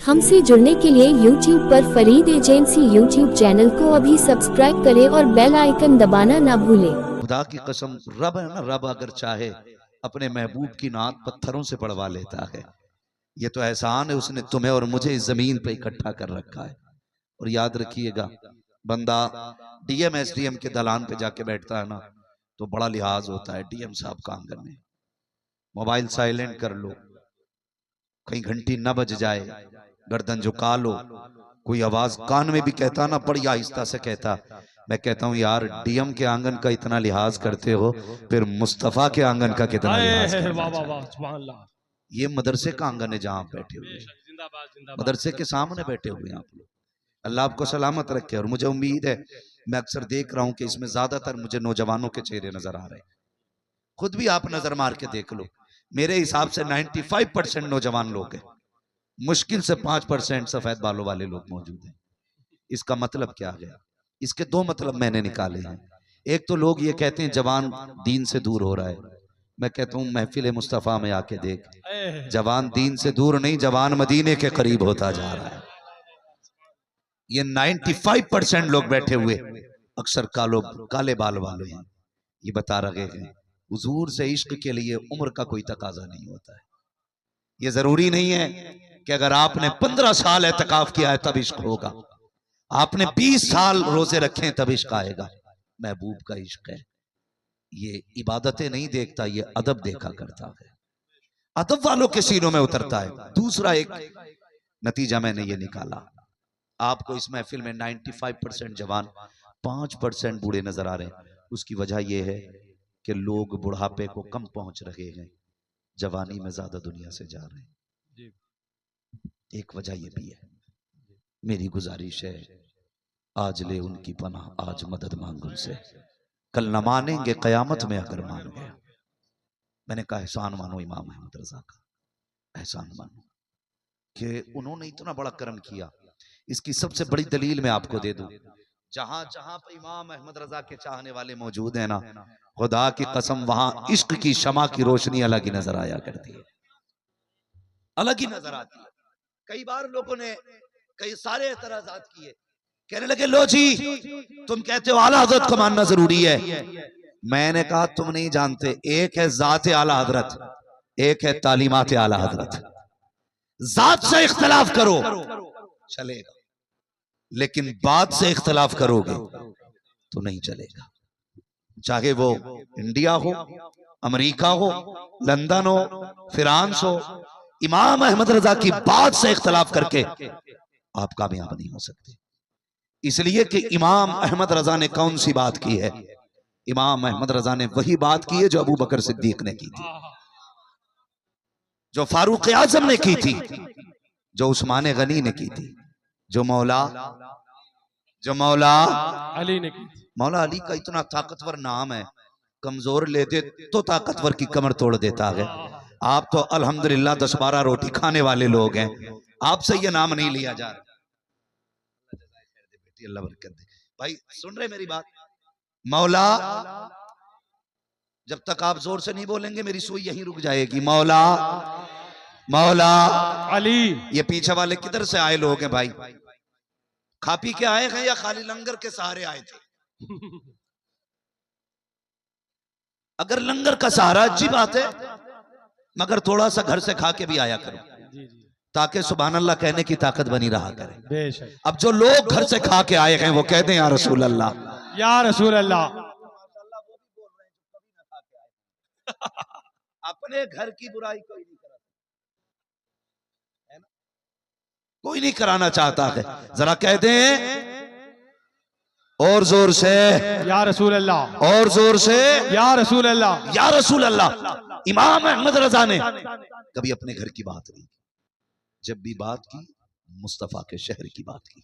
हमसे जुड़ने के लिए YouTube पर फरीद एजेंसी YouTube चैनल को अभी सब्सक्राइब करें और बेल आइकन दबाना ना भूलें। खुदा की कसम, रब है ना, रब अगर चाहे अपने महबूब की नात पत्थरों से पड़वा लेता है। ये तो एहसान है, उसने तुम्हें और मुझे इस जमीन पे इकट्ठा कर रखा है। और याद रखिएगा, बंदा डीएम एसडीएम के दलान पे जाके बैठता है ना, तो बड़ा लिहाज होता है डीएम साहब का आंगन में। मोबाइल साइलेंट कर लो, कहीं घंटी न बज जाए, गर्दन झुका लो। कोई आवाज कान में भी कहता ना, बड़ी आहिस्ता से कहता। मैं कहता हूँ यार, डीएम के आंगन का इतना लिहाज करते हो, फिर मुस्तफा के आंगन का कितना लिहाज करना चाहिए। ये मदरसे का आंगन है जहां आप बैठे हुए, मदरसे के सामने बैठे हुए हैं आप लोग। अल्लाह आपको सलामत रखे। और मुझे उम्मीद है, मैं अक्सर देख रहा हूं कि इसमें ज्यादातर मुझे नौजवानों के चेहरे नजर आ रहे हैं। खुद भी आप नजर मार के देख लो, मेरे हिसाब से 95% नौजवान लोग हैं, मुश्किल से 5% सफेद बालों वाले लोग मौजूद हैं। इसका मतलब क्या गया? इसके दो मतलब मैंने निकाले हैं। एक तो लोग ये कहते हैं जवान दीन से दूर हो रहा है। मैं कहता हूँ महफिल मुस्तफा में आके देख, जवान दीन से दूर नहीं, जवान मदीने के करीब होता जा रहा है। ये 95% लोग बैठे हुए अक्सर काले बाल वाले हैं। ये बता रहे हैं हुजूर से इश्क के लिए उम्र का कोई तकाजा नहीं होता है। ये जरूरी नहीं है कि अगर आपने 15 साल एतकाफ किया है तब इश्क होगा, आपने 20 साल रोजे रखे तब इश्क आएगा। महबूब का इश्क है, ये इबादतें नहीं देखता, ये अदब देखा करता है, अदब वालों के सीनों में उतरता है। दूसरा एक नतीजा मैंने ये निकाला, आपको इस महफिल में 95% जवान, 5% बूढ़े नजर आ रहे हैं। उसकी वजह यह है कि लोग बुढ़ापे को कम पहुंच रहे हैं, जवानी में ज्यादा दुनिया से जा रहे हैं। एक वजह यह भी है। मेरी गुजारिश है, आज ले उनकी पनाह, आज मदद मांग उनसे, कल न मानेंगे कयामत में अगर मान गया। मैंने कहा एहसान मानो इमाम अहमद रजा का, एहसान मानो कि उन्होंने इतना बड़ा कर्म किया। इसकी सबसे बड़ी दलील मैं आपको दे दूं, जहां जहां पर इमाम अहमद रजा के चाहने वाले मौजूद हैं ना, खुदा की कसम वहां इश्क की शमा की रोशनी अलग ही नजर आया करती है, अलग ही नजर आती है। कई बार लोगों ने कई सारे एतराजात किए, कहने लगे लो जी तुम कहते हो आला हजरत को मानना जरूरी है। मैंने कहा तुम नहीं जानते, एक है जाते आला हजरत, एक है तालीमात आला हजरत। जात से इख्तलाफ करो चलेगा, लेकिन बात से इख्तलाफ करोगे तो नहीं चलेगा। चाहे वो इंडिया हो, अमेरिका हो, लंदन हो, फ्रांस हो, इमाम अहमद रजा की बात से इख्तलाफ करके आप कामयाब नहीं हो सकते। इसलिए कि इमाम अहमद रजा ने कौन सी बात की है? इमाम अहमद रजा ने वही बात की है जो अबू बकर सिद्दीक ने की थी, जो फारूक आजम ने की थी, जो उस्मान गनी ने की थी, जो मौला अली ने की। मौला अली का इतना ताकतवर नाम है, कमजोर लेते तो ताकतवर की कमर तोड़ देता है। आप तो अल्हम्दुलिल्लाह 10-12 रोटी खाने वाले लोग हैं, आपसे ये नाम नहीं लिया जा रहा। अल्लाह बरकत दे। भाई सुन रहे मेरी बात? मौला, जब तक आप जोर से नहीं बोलेंगे मेरी सुई यहीं रुक जाएगी। मौला अली। ये पीछे वाले किधर से आए लोग हैं भाई? खा पी के आए हैं या खाली लंगर के सहारे आए थे? अगर लंगर का सहारा अच्छी बात है, मगर थोड़ा सा घर से खा के भी आया करो, ताकि सुभान अल्लाह कहने की ताकत बनी रहा करे। अब जो लोग घर से खा के आए हैं वो कहते हैं या रसूल अल्लाह, या रसूल अल्लाह। अपने घर की बुराई कोई नहीं करा, है ना? कोई नहीं कराना चाहता है। जरा कह दें और जोर से या रसूल अल्लाह, और जोर से या रसूल अल्लाह, या रसूल अल्लाह। इमाम अहमद रजा ने कभी अपने घर की बात नहीं की, जब भी बात की मुस्तफा के शहर की बात की।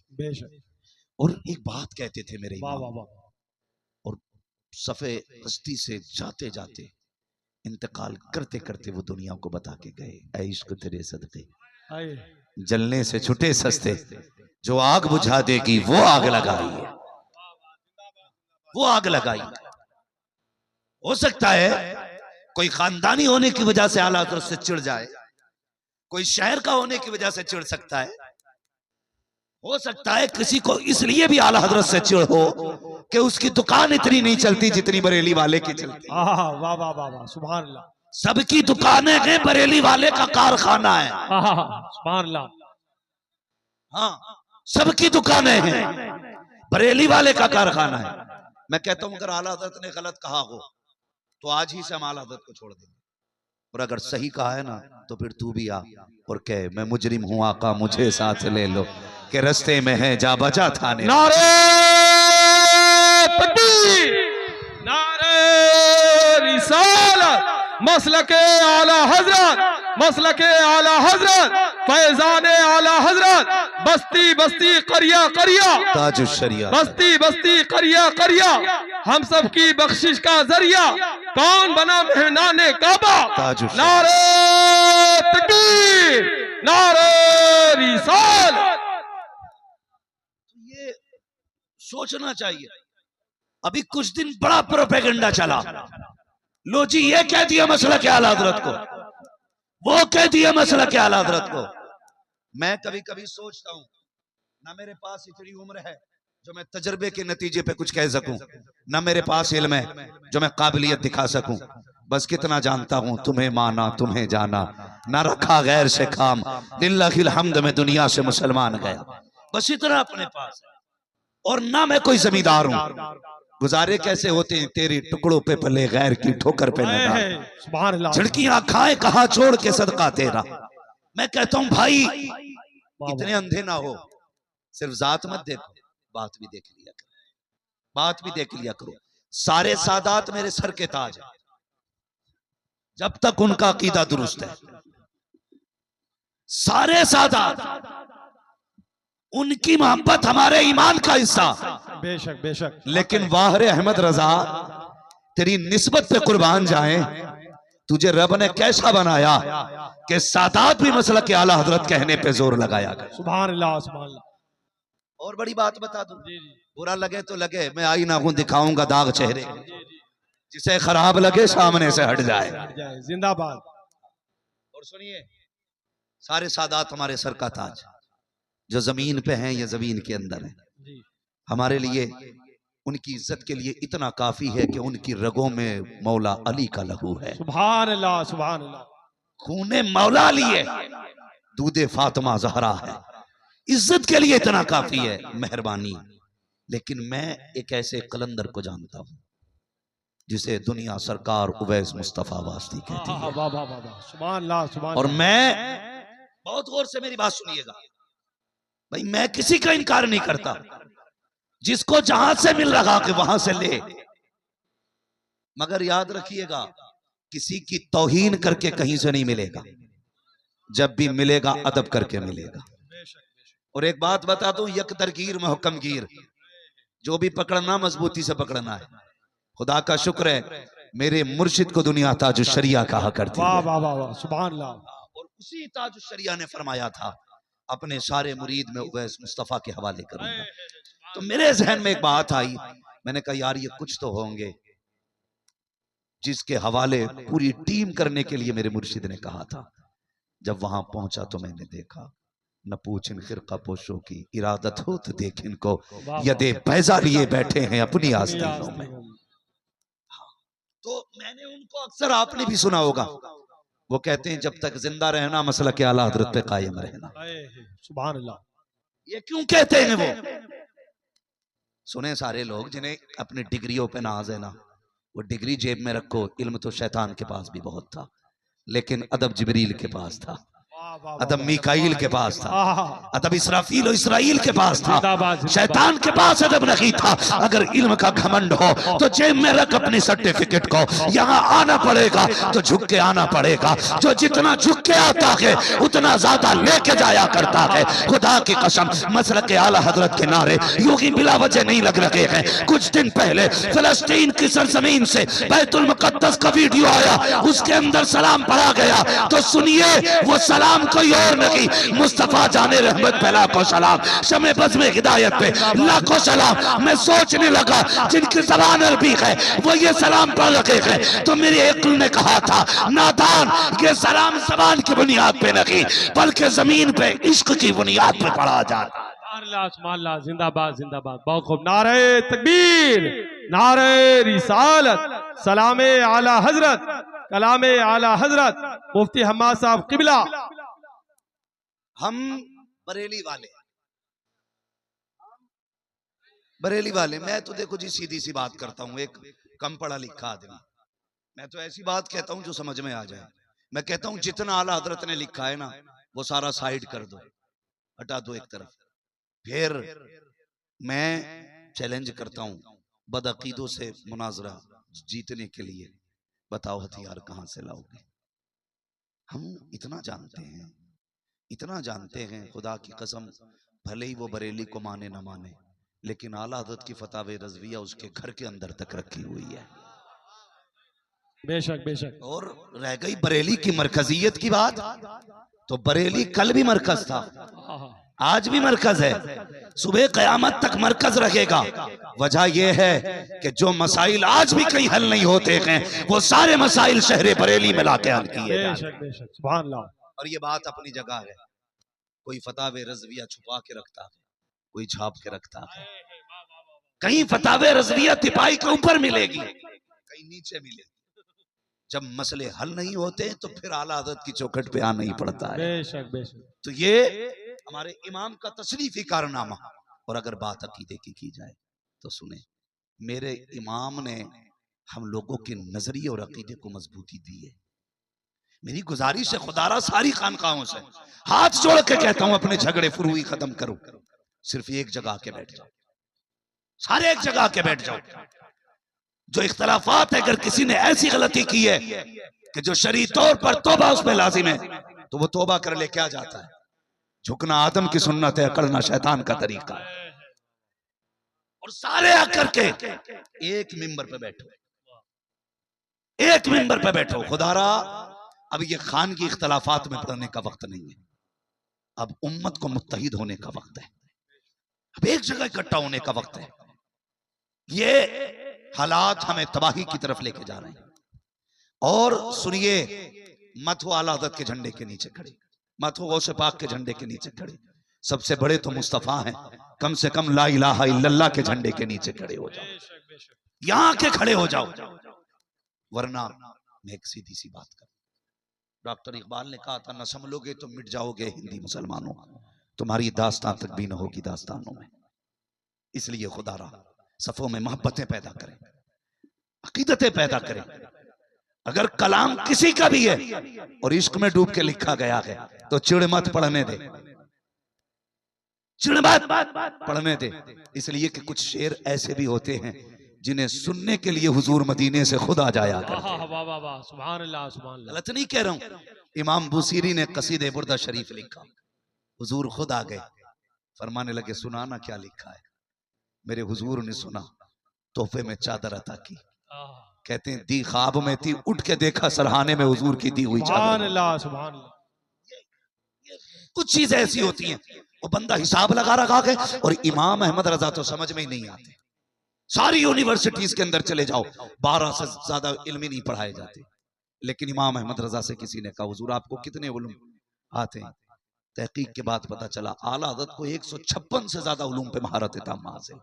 और एक बात कहते थे मेरे इमाम, और सफे हस्ती से जाते जाते, इंतकाल करते करते वो दुनिया को बता के गए, ऐ इश्क तेरे सदके जलने से छुटे सस्ते, जो आग बुझा देगी वो आग लगाई है, वो आग लगाई। हो सकता है कोई खानदानी होने की वजह से आला हज़रत से चिढ़ जाए, कोई शहर का होने की वजह से चिढ़ सकता है, हो सकता है किसी को इसलिए भी आला हजरत से चिढ़ हो कि उसकी दुकान इतनी नहीं चलती जितनी बरेली वाले की चलती। वाह वाह वाह वाह, सुभान अल्लाह। सबकी दुकानें हैं, बरेली वाले का कारखाना है। सुभान अल्लाह। हाँ, सबकी दुकानें हैं, बरेली वाले का कारखाना है। मैं कहता हूं अगर आला हजरत ने गलत कहा हो तो आज ही से हम आला हजरत को छोड़ देंगे, और अगर सही कहा है ना तो फिर तू भी आ और कह मैं मुजरिम हूं आका मुझे साथ ले लो, के रस्ते में है जा बजा थाने। नारे तकबीर, नारे रिसालत, मसलके आला हजरत, मसलके आला हजरत, फैजाने आला हजरत, बस्ती बस्ती करिया करिया, ताजुश शरिया, बस्ती बस्ती करिया करिया, हम सब की बख्शिश का जरिया, कौन बना मेहनाने काबा। ताजुश नारे तकबीर, नारे रिसालत। ये सोचना चाहिए। अभी कुछ दिन बड़ा प्रोपेगेंडा चला, लो जी ये कह दिया मसला के आला हजरत को, वो कह दिया मसला के आला हजरत को। मैं कभी कभी सोचता हूं ना मेरे पास इतनी उम्र है जो मैं तजर्बे के नतीजे पे कुछ कह सकूं, ना मेरे पास इल्म है जो मैं काबिलियत दिखा सकूं। बस कितना जानता हूं तुम्हें माना तुम्हें जाना, ना रखा गैर से काम, लिल्लाहिल हम्द में दुनिया से मुसलमान गया। बस इतना अपने पास है, और ना मैं कोई जमींदार हूं। गुजारे कैसे होते हैं तेरे टुकड़ों पे पले गैर की ठोकर पे लगा, झड़कियां खाए कहा छोड़ के सदका तेरा। मैं कहता हूं भाई इतने अंधे ना हो, सिर्फ जात मत देखो, बात भी देख लिया करो, बात भी देख लिया करो। सारे सादात मेरे सर के ताज है जब तक उनका अकीदा दुरुस्त है। सारे सादात, उनकी मोहब्बत हमारे ईमान का हिस्सा। बेशक बेशक। लेकिन वाहरे अहमद रजा तेरी निस्बत पे कुर्बान जाए, तुझे रब ने कैसा बनाया कि सादात भी मसला के आला हजरत कहने पे जोर लगाया गया। सुभान अल्लाह सुभान अल्लाह। और बड़ी बात बता दूं, बुरा लगे तो लगे, मैं आई ना हूं दिखाऊंगा दाग चेहरे, जिसे खराब लगे सामने से हट जाए। जिंदाबाद। और सुनिए, सारे सादात हमारे सर का ताज, जो जमीन पे हैं या जमीन के अंदर है, हमारे लिए उनकी इज्जत के लिए इतना काफी है कि उनकी रगों में मौला अली का लहू है। सुभान अल्लाह सुभान अल्लाह। खूने मौला अली है, दूधे फातिमा ज़हरा है, इज्जत के लिए इतना काफी है, मेहरबानी। लेकिन मैं एक ऐसे कलंदर को जानता हूं जिसे दुनिया सरकार उवैस मुस्तफा वास्ती कहती है। सुभान अल्लाह सुभान। और मैं, बहुत गौर से मेरी बात सुनिएगा भाई, मैं किसी का इनकार नहीं करता, जिसको जहां से मिल रहा कि वहां से ले, मगर याद रखिएगा किसी की तौहीन करके कहीं से नहीं मिलेगा, जब भी मिलेगा अदब करके मिलेगा। और एक बात बता दूं, यकदरगीर महकमगीर, जो भी पकड़ना मजबूती से पकड़ना है। खुदा का शुक्र है मेरे मुर्शिद को दुनिया ताजुश शरिया कहा करती है। वाह वाह वाह सुभान अल्लाह। और उसी ताजुश शरिया ने फरमाया था अपने सारे मुरीद में उवैस मुस्तफा के हवाले करूंगा। तो मेरे जहन में एक बात आई, मैंने कहा यार ये कुछ तो होंगे जिसके हवाले पूरी टीम करने के लिए मेरे मुर्शिद ने कहा था। जब वहां पहुंचा तो मैंने देखा, न पूछ इन फिरका पोशों की इरादत हो तो देख इनको, यदे पैसा लिए बैठे हैं अपनी आस्तीनों में। तो मैंने उनको अक्सर, आपने भी सुना होगा, वो कहते हैं जब तक जिंदा रहना मसला के आला हजरत पे कायम रहना। सुभान अल्लाह। ये क्यों कहते हैं वो? सुने सारे लोग जिन्हें अपनी डिग्रियों पे नाज है ना, वो डिग्री जेब में रखो, इल्म तो शैतान के पास भी बहुत था, लेकिन अदब जिब्रील के पास था, अदब मीकाईल के पास था, अदब इसराफील और इसराइल के पास था, शैतान के पास अदब नहीं था। अगर इल्म का घमंड हो तो जेब में रख अपनी सर्टिफिकेट को, यहाँ आना पड़ेगा तो झुक के आना पड़ेगा। जो जितना झुक के आता है उतना ज्यादा लेके जाया करता है। खुदा की कसम, मसलक के आला हजरत के नारे यूं ही बिला वजह नहीं लग रहे हैं। कुछ दिन पहले फिलिस्तीन की सरजमीन से बैतुल मुकद्दस का वीडियो आया, उसके अंदर सलाम पढ़ा गया, तो सुनिए वो सलाम कोई और नहीं, मुस्तफा जाने रहमत पे लाखों सलाम, शमे बज़्म हिदायत पे लाखों सलाम। मैं सोचने लगा जिनकी ज़बान अरबी है वो ये सलाम पढ़ रहे हैं, तो मेरे अक्ल ने कहा था नादान, ये सलाम ज़बान की बुनियाद पे नहीं बल्कि जमीन पे इश्क की बुनियाद पे पढ़ा जाता। अल्लाह जिंदाबाद जिंदाबाद। बहुत खूब। नारे तकबीर, नारे रिसालत, सलामे आला हजरत, कलामे आला हजरत मुफ्ती हम्माद साहब किबला। हम बरेली वाले, मैं तो देखो जी सीधी सी बात करता हूं, एक कम पढ़ा लिखा आदमी, मैं तो ऐसी बात कहता हूं जो समझ में आ जाए। मैं कहता हूं जितना आला हजरत ने लिखा है ना वो सारा साइड कर दो, हटा दो एक तरफ। फिर मैं चैलेंज करता हूं बदअकीदों से मुनाजरा जीतने के लिए, बताओ हथियार कहां से लाओगे? हम इतना जानते हैं खुदा की कसम, भले ही वो बरेली को माने ना माने, लेकिन आला हज़रत की फतावे रज़विया उसके घर के अंदर तक रखी हुई है। बेशक बेशक। और रह गई बरेली की मरकजियत की बात, तो बरेली कल भी मरकज था, आज भी मरकज है, सुबह क़यामत तक मरकज रहेगा। वजह यह है कि जो मसाइल आज भी कहीं हल नहीं होते हैं वो सारे मसाइल शहर बरेली में लाके हल किए जाते हैं। सुभान अल्लाह। और ये बात अपनी जगह है। कोई फतावे रज़विया छुपा के रखता है, कोई छाप के रखता है। कहीं फतावे रज़विया तिपाही के ऊपर मिलेगी, कहीं नीचे मिलेगी। जब मसले हल नहीं होते तो फिर आला हज़रत की चौखट पे आना ही पड़ता है। बेशक बेशक। तो ये हमारे इमाम का तशरीफी कारनामा। और अगर बात अकीदे की जाए तो सुने, मेरे इमाम ने हम लोगों के नजरिए और अकीदे को मजबूती दी है। मेरी गुजारिश है खुदारा सारी खानकाहों से हाथ जोड़ के कहता हूं, अपने झगड़े फुरुई खत्म करो, सिर्फ एक जगह के बैठ जाओ, सारे एक जगह के बैठ जाओ। जो इख्तलाफात है, अगर किसी ने ऐसी गलती की है कि जो शरई तौर पर तौबा उसमें लाजिम है, तो वो तौबा कर ले। क्या जाता है? झुकना आदम की सुन्नत है, अकड़ना शैतान का तरीका है। और सारे आकर के एक मिंबर पे बैठो, एक मिंबर पे बैठो। खुदारा अब ये खान की इख्तलाफात में पड़ने का वक्त नहीं है, अब उम्मत को मुत्तहिद होने का वक्त है, अब एक जगह इकट्ठा होने का वक्त है। ये हालात हमें तबाही की तरफ लेके जा रहे हैं। और सुनिए, मत हो आला हज़रत के झंडे के नीचे खड़े, मत हो गौसे पाक के झंडे के नीचे खड़े, सबसे बड़े तो मुस्तफा हैं, कम से कम ला इलाहा इल्लल्लाह के झंडे के नीचे खड़े हो जाओ, यहां के खड़े हो जाओ। वरना मैं एक सीधी सी बात कर, डॉक्टर इकबाल ने कहा था, न संभलोगे तो मिट जाओगे हिंदी मुसलमानों, तुम्हारी दास्तान तक भी न होगी दास्तानों में। इसलिए खुदारा सफों में मोहब्बतें पैदा करें, अकीदतें पैदा करें। अगर कलाम किसी का भी है और इश्क में डूब के लिखा गया है तो चिड़ मत पढ़ने दे, चिड़ मत पढ़ने दे। इसलिए कि कुछ शेर ऐसे भी होते हैं जिन्हें सुनने के लिए हुजूर मदीने से खुद आ जाया करते हैं। सुभान अल्लाह सुभान अल्लाह। गलत नहीं कह रहा हूं। इमाम बुसीरी ने कसीदे बुर्दा शरीफ लिखा, हुजूर खुद आ गए, फरमाने लगे सुनाना क्या लिखा है। मेरे हुजूर ने सुना, तोहफे में चादर अता की। कहते हैं दी ख्वाब में थी, उठ के देखा सरहाने में हुजूर की दी हुई चादर। सुभान अल्लाह। कुछ चीजें ऐसी होती हैं वो बंदा हिसाब लगा रखा है। और इमाम अहमद रजा तो समझ में ही नहीं आते। सारी यूनिवर्सिटीज के अंदर चले जाओ, 12 से ज्यादा इल्मी नहीं पढ़ाए जाते, लेकिन इमाम अहमद रजा से किसी ने कहा हुजूर आपको कितने उलूम आते हैं? तहकीक के बाद पता चला आला हज़रत को 156 से ज्यादा उलूम पे महारत ताम्मा हासिल।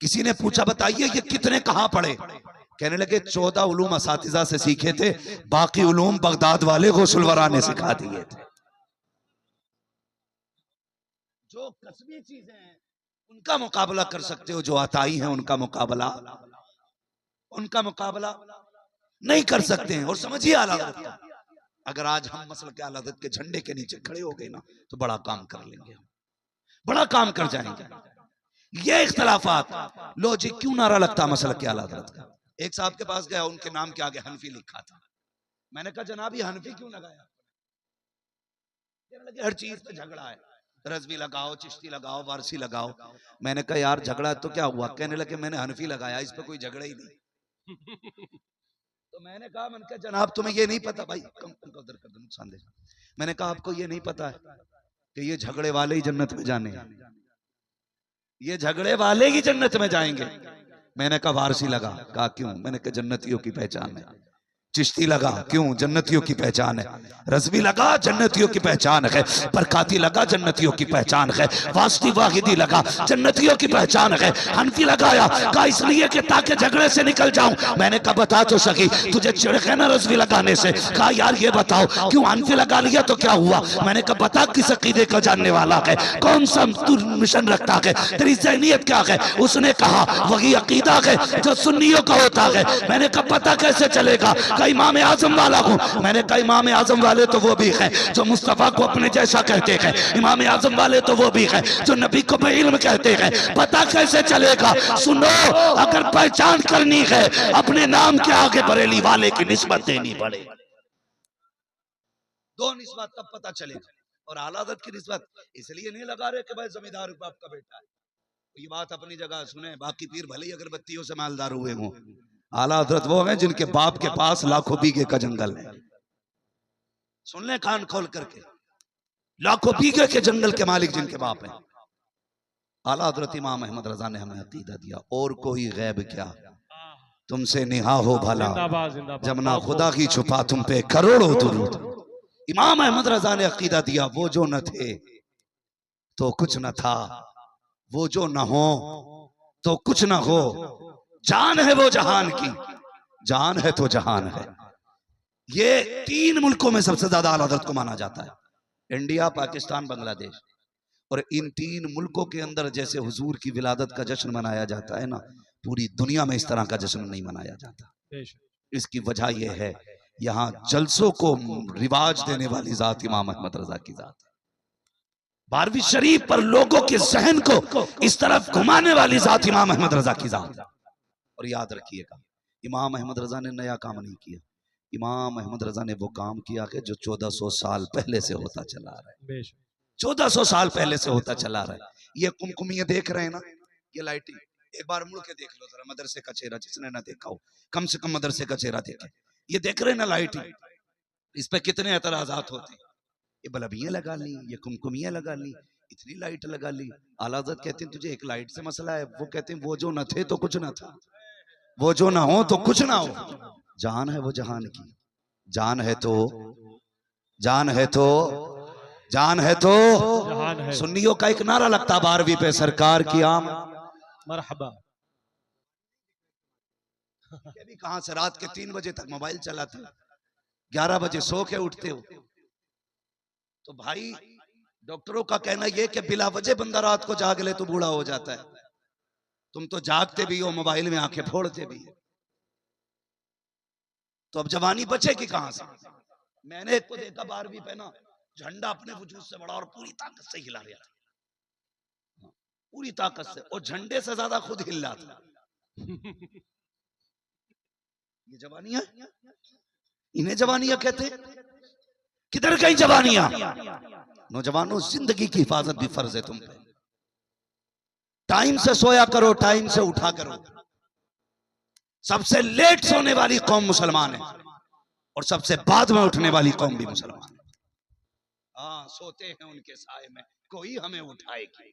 किसी ने पूछा बताइए ये कितने कहां पढ़े? कहने लगे 14 उलूम असातिज़ा से सीखे थे, बाकी उलूम बगदाद वाले गौसुल वरा ने सिखा दिए थे। जो कसबी चीजें हैं उनका मुकाबला कर सकते हो, जो अताई है उनका मुकाबला नहीं कर सकते हैं। और समझिए आला हज़रत का, अगर आज हम मसल के आला हज़रत के झंडे के नीचे खड़े हो गए ना तो बड़ा काम कर लेंगे, बड़ा काम कर जाएंगे। ये इख्तलाफात, लो जी क्यों नारा लगता मसल के आला हज़रत का? एक साहब के पास गया, उनके नाम के आगे हनफी लिखा था। मैंने कहा जनाब ये हनफी क्यों लगाया? हर चीज पे झगड़ा है, रज़वी लगाओ, चिश्ती लगाओ, वारसी लगाओ। मैंने कहा यार झगड़ा तो क्या हुआ? कहने लगे मैंने हनफी लगाया, इस पे कोई झगड़ा ही नहीं। तो मैंने कहा जनाब तुम्हें ये नहीं पता भाई, कम उधर कर दो, नुकसान दे। मैंने कहा आपको ये नहीं पता है कि ये झगड़े वाले ही जन्नत में जाने हैं, ये झगड़े वाले ही जन्नत में जाएंगे। मैंने कहा वारसी लगा। कहा क्यों? मैंने कहा जन्नतियों की पहचान है। चिश्ती लगा, क्यों? जन्नतियों की पहचान है। रज़वी लगा, जन्नतियों की पहचान है। बरकाती लगा, जन्नतियों की पहचान है। वास्ती वाहिदी लगा, जन्नतियों की पहचान है। हनफी लगाया, कहा इसलिए कि ताकि झगड़े से निकल जाऊं। मैंने कहा बता तो सकी, तुझे चिढ़ है ना रज़वी लगाने से? कहा यार ये बताओ क्यों हनफी लगा लिया तो क्या हुआ? मैंने कहा बता किस अकीदे का जानने वाला है, कौन सा तू मिशन रखता है, तेरी ज़हनियत क्या है? उसने कहा वही अकीदा है जो सुन्नियों का होता है। मैंने कहा पता कैसे चलेगा? कहा इमाम आजम वाला हूं। मैंने कहा इमाम आजम वाले तो वो भी है जो मुस्तफा को अपने जैसा कहते हैं, इमाम आजम वाले तो वो भी है जो नबी को बेइल्म कहते हैं। पता कैसे चलेगा? सुनो, अगर पहचान करनी है अपने नाम के आगे बरेली वाले की निस्बत देनी पड़े। दो निस्बत तब पता चलेगा। और आला हज़रत की निस्बत इसलिए नहीं लगा रहे कि भाई जमींदार बाप का बेटा है। ये बात अपनी जगह सुने, बाकी पीर भले ही अगरबत्तियों से मालदार हुए हों, आला हज़रत वो हैं जिनके बाप के पास लाखों बीघे का जंगल है। सुन ले कान खोल करके, लाखों बीघे के जंगल के मालिक जिनके बाप हैं। आला हज़रत इमाम अहमद रजा ने हमें अकीदा दिया, और कोई गैब क्या तुमसे निहा हो भला, जब ना खुदा की छुपा तुम पे करोड़ों दुरूद। इमाम अहमद रजा ने अकीदा दिया, वो जो न थे तो कुछ न था, वो जो न हो तो कुछ न हो, जान है वो जहान की, जान है तो जहान है। ये 3 मुल्कों में सबसे ज्यादा आला हज़रत को माना जाता है, इंडिया, पाकिस्तान, बांग्लादेश। और इन 3 मुल्कों के अंदर जैसे हुजूर की विलादत का जश्न मनाया जाता है ना, पूरी दुनिया में इस तरह का जश्न नहीं मनाया जाता। इसकी वजह यह है, यहाँ जलसों को रिवाज देने वाली जात इमाम अहमद रजा की जात है। 12वीं शरीफ पर लोगों के जहन को इस तरफ घुमाने वाली जात इमाम अहमद रजा की जात है। और याद रखिएगा, इमाम अहमद रजा ने नया काम नहीं किया, इमाम अहमद रजा ने वो काम किया है जो 1400 साल पहले से होता चला रहा है। 1400 साल पहले से होता चला रहा है। ये कुमकुमियां देख रहे हैं ना, ये लाइटिंग, एक बार मुड़ के देख लो जरा मदरसे का चेहरा, जिसने ना देखा हो कम से कम मदरसे का चेहरा देखे। ये देख रहे हैं ना लाइटिंग, इस पे कितने एतराजात होते हैं। ये बल्बियां लगा ली, ये कुमकुमियां लगा ली, इतनी लाइट लगा ली। आला हज़रत कहते हैं तुझे एक लाइट से मसला है, वो कहते हैं वो जो न थे तो कुछ ना था, वो जो ना हो तो कुछ ना हो। जान है वो जहान की, जान है तो, जान है तो, जान है तो। सुन्नियों का एक नारा लगता 12वीं पे, सरकार की आम मरहबा। भी कहां से रात के 3 बजे तक मोबाइल चलाते, 11 बजे सो के उठते हो। तो भाई डॉक्टरों का कहना यह कि बिला वजह बंदा रात को जाग ले तो बूढ़ा हो जाता है। तुम तो जागते भी हो, मोबाइल में आंखें फोड़ते भी हो, तो अब जवानी बचेगी कहां से? मैंने एक को देखा 12वीं पे ना, झंडा अपने वजूद से बड़ा और पूरी ताकत से हिला रहा था, पूरी ताकत से, और झंडे से ज्यादा खुद हिल रहा था। ये जवानियां, इन्हें जवानियां कहते। किधर गई जवानियां? नौजवानों, जिंदगी की हिफाजत भी फर्ज है तुम पे। टाइम से सोया करो, टाइम से उठा करो। सबसे लेट सोने वाली कौम मुसलमान है, और सबसे बाद में उठने वाली कौम भी मुसलमान है। हाँ, सोते हैं उनके साए में, कोई हमें उठाएगी,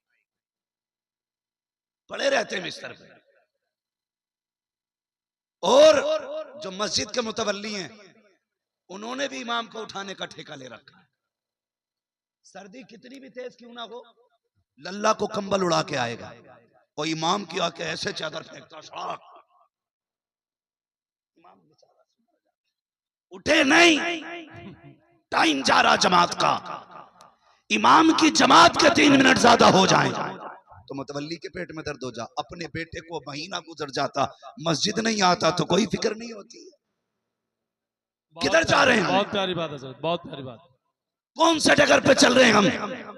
पड़े रहते हैं बिस्तर पे। और जो मस्जिद के मुतवल्ली हैं, उन्होंने भी इमाम को उठाने का ठेका ले रखा है। सर्दी कितनी भी तेज क्यों ना हो, लल्ला को कंबल उड़ा के आएगा, और इमाम की आके ऐसे चादर फेंकता, शाक उठे नहीं। टाइम जा रहा जमात का, इमाम की जमात के 3 मिनट ज्यादा हो जाएं तो मुतवल्ली के पेट में दर्द हो जा। अपने बेटे को महीना गुजर जाता, मस्जिद नहीं आता तो कोई फिक्र नहीं होती। किधर जा रहे हैं? बहुत प्यारी बात है सर, बहुत प्यारी बात। कौन से डगर पे चल रहे हैं हम?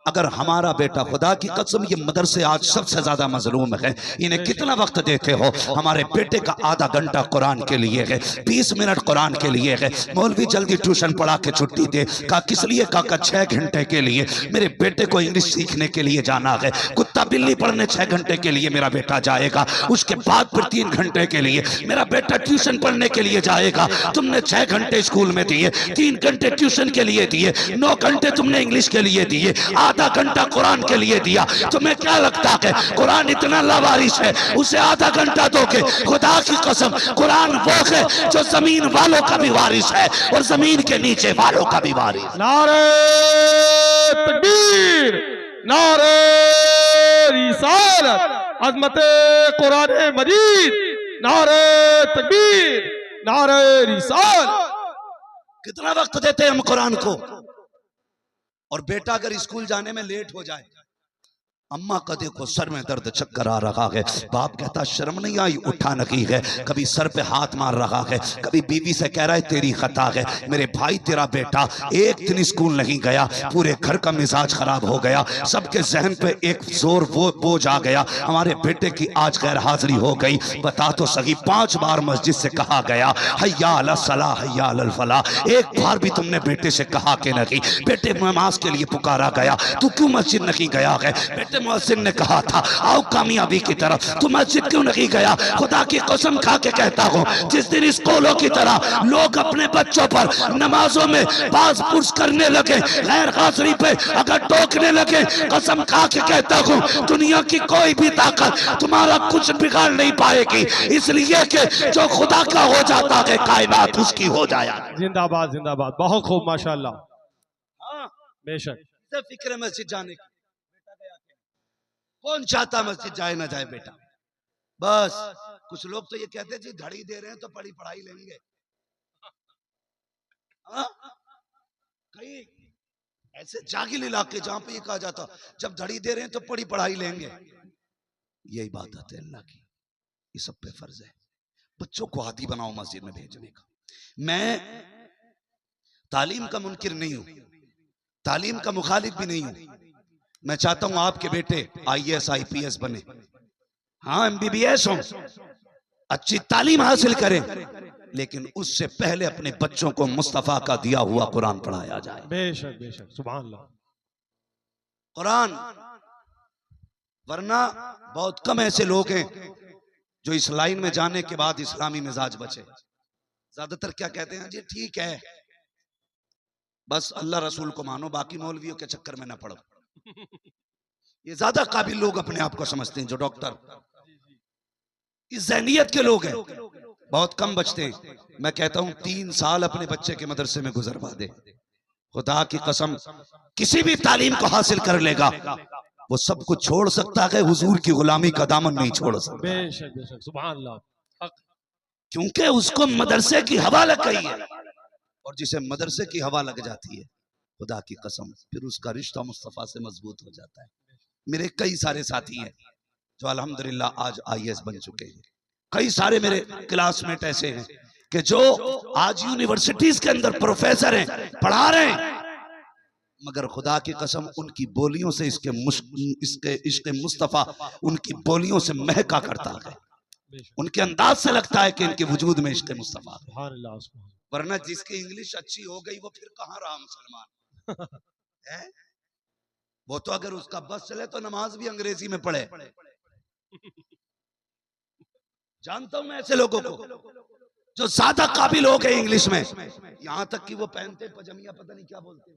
अगर हमारा बेटा, खुदा की कसम ये मदरसे आज सबसे ज्यादा मजलूम है, इन्हें कितना वक्त देते हो? हमारे बेटे का आधा घंटा कुरान के लिए है, 20 मिनट कुरान के लिए है। मौलवी जल्दी ट्यूशन पढ़ा के छुट्टी दे, का किस लिए? का 6 घंटे के लिए मेरे बेटे को इंग्लिश सीखने के लिए जाना है। कुत्ता बिल्ली पढ़ने 6 घंटे के लिए मेरा बेटा जाएगा, उसके बाद फिर 3 घंटे के लिए मेरा बेटा ट्यूशन पढ़ने के लिए जाएगा। तुमने 6 घंटे स्कूल में दिए, 3 घंटे ट्यूशन के लिए दिए, 9 घंटे तुमने इंग्लिश के लिए दिए। आधा घंटा कुरान के लिए दिया, तुम्हें क्या लगता है कुरान इतना लावारिस है उसे आधा घंटा दोगे? खुदा की कसम कुरान वो है जो जमीन वालों का भी वारिस है और जमीन के नीचे वालों का भी वारिस। नारे तकबीर, नारे रिसालत, अज़मत कुरान मजीद, नारे तकबीर, नारे रिसालत। कितना वक्त देते हैं हम कुरान को? और बेटा अगर स्कूल जाने में लेट हो जाए, अम्मा का देखो सर में दर्द चक्कर आ रहा है, बाप कहता शर्म नहीं आई उठा नकी है, कभी सर पे हाथ मार रहा है, कभी बीवी से कह रहा है तेरी खता है। मेरे भाई तेरा बेटा एक दिन स्कूल नहीं गया, पूरे घर का मिजाज खराब हो गया, सबके जहन पे एक जोर वो बोझ आ गया, हमारे बेटे की आज गैर हाजिरी हो गई। बता तो सही 5 बार मस्जिद से कहा गया हय्या अला सलाह हय्या अल फलाह, एक बार भी तुमने बेटे से कहा कि नहीं बेटे नमाज के लिए पुकारा गया, तू क्यों मस्जिद नहीं गया है? बेटे मुअज्जिन ने कहा था आओ कामयाबी की तरफ, तू मस्जिद क्यों नहीं गया? खुदा की कसम खा के कहता हूँ जिस दिन स्कूलों की तरह लोग अपने बच्चों पर नमाजों में बाज पुश करने लगे, गैर हाजिरी पे अगर टोकने लगे, कसम खा के कहता हूँ दुनिया की कोई भी ताकत तुम्हारा कुछ बिगाड़ नहीं पाएगी, इसलिए कि जो खुदा का हो जाता है कायनात उसकी हो जाया। जिंदाबाद जिंदाबाद, बहुत खूब माशाल्लाह। बेशक फिक्र मस्जिद जाने की, कौन चाहता मस्जिद जाए ना जाए बेटा? बस कुछ लोग तो ये कहते जी धड़ी दे रहे हैं तो पढ़ी पढ़ाई लेंगे। कई ऐसे जागिल इलाके जहां पे ये कहा जाता जब धड़ी दे रहे हैं तो पढ़ी पढ़ाई लेंगे। ये इबादत है अल्लाह की, ये सब पे फर्ज है। बच्चों को आदी बनाओ मस्जिद में भेजने का। मैं तालीम का मुनकिर नहीं हूं, तालीम का मुखालिफ भी नहीं हूं। मैं चाहता हूं आपके बेटे IAS IPS बने, हाँ MBBS हो, अच्छी तालीम हासिल करें, लेकिन उससे पहले अपने बच्चों को मुस्तफा का दिया हुआ कुरान पढ़ाया जाए। बेशक बेशक, सुभान अल्लाह। कुरान, वरना बहुत कम ऐसे लोग हैं जो इस लाइन में जाने के बाद इस्लामी मिजाज बचे। ज्यादातर क्या कहते हैं जी ठीक है बस अल्लाह रसूल को मानो, बाकी मौलवियों के चक्कर में ना पड़ो। ये ज्यादा काबिल लोग अपने आप को समझते हैं, जो डॉक्टर इस ज़हनियत के लोग हैं, बहुत कम बचते हैं। मैं कहता हूं 3 साल अपने बच्चे के मदरसे में गुजरवा दे, खुदा की कसम किसी भी तालीम को हासिल कर लेगा, वो सब कुछ छोड़ सकता है, हुजूर की गुलामी का दामन नहीं छोड़ सकता। बेशक बेशक, सुभान अल्लाह। क्योंकि उसको मदरसे की हवा लग गई है, और जिसे मदरसे की हवा लग जाती है खुदा की कसम फिर उसका रिश्ता मुस्तफा से मजबूत हो जाता है। मेरे कई सारे साथी हैं जो अल्हम्दुलिल्लाह आज IAS बन चुके हैं। कई सारे मेरे क्लासमेट ऐसे हैं कि जो आज यूनिवर्सिटीज के अंदर प्रोफेसर हैं, पढ़ा रहे हैं, मगर खुदा की कसम उनकी बोलियों से इसके इश्क मुस्तफा उनकी बोलियों से महका करता है, उनके अंदाज से लगता है कि इनके वजूद में इश्क मुस्तफा है। वरना जिसकी इंग्लिश अच्छी हो गई वो फिर कहाँ रहा मुसलमान है? वो तो अगर उसका बस चले तो नमाज भी अंग्रेजी में पढ़े। जानता हूं मैं ऐसे लोगों को जो ज्यादा काबिल हो गए इंग्लिश में, यहां तक कि वो पहनते पजामिया पता नहीं क्या बोलते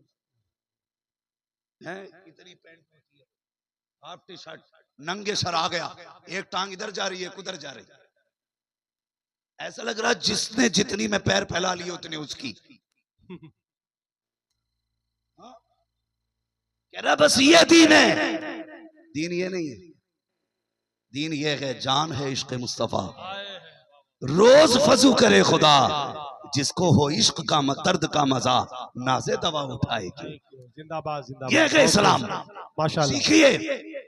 हैं, इतनी पैंट होती है, हाफ टी शर्ट, नंगे सर आ गया, एक टांग इधर जा रही है उधर जा रही है, ऐसा लग रहा जिसने जितनी में पैर फैला लिए उतने उसकी। कह रहा बस ये दीन है। दीन ये नहीं है, दीन ये है, जान है इश्क मुस्तफा। रोज फजू करे खुदा, जिसको हो इश्क का दर्द का मजा, नाज़े दवा उठाएगी। जिंदाबाद जिंदाबाद, ये है इस्लाम। माशाल्लाह। सीखिए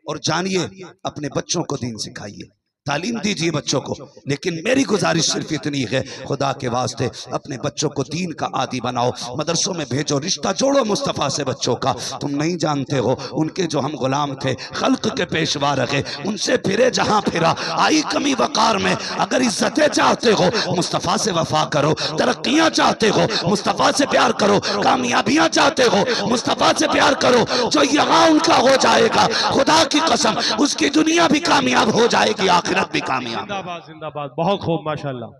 और जानिए, अपने बच्चों को दीन सिखाइए, तालीम दीजिए बच्चों को। लेकिन मेरी गुजारिश सिर्फ इतनी है, खुदा के वास्ते अपने बच्चों को दीन का आदी बनाओ, मदरसों में भेजो, रिश्ता जोड़ो मुस्तफ़ा से बच्चों का। तुम नहीं जानते हो उनके जो हम गुलाम थे, खल्क के पेशवा रखे, उनसे फिरे जहां फिरा, आई कमी वकार में। अगर इज्जतें चाहते हो मुस्तफ़ा से वफा करो, तरक्कियां चाहते हो मुस्तफ़ा से प्यार करो, कामयाबियां चाहते हो मुस्तफ़ा से प्यार करो। जो यहाँ उनका हो जाएगा, खुदा की कसम उसकी दुनिया भी कामयाब हो जाएगी, आखिरत भी कामयाब। जिंदाबाद जिंदाबाद, बहुत खूब माशाल्लाह।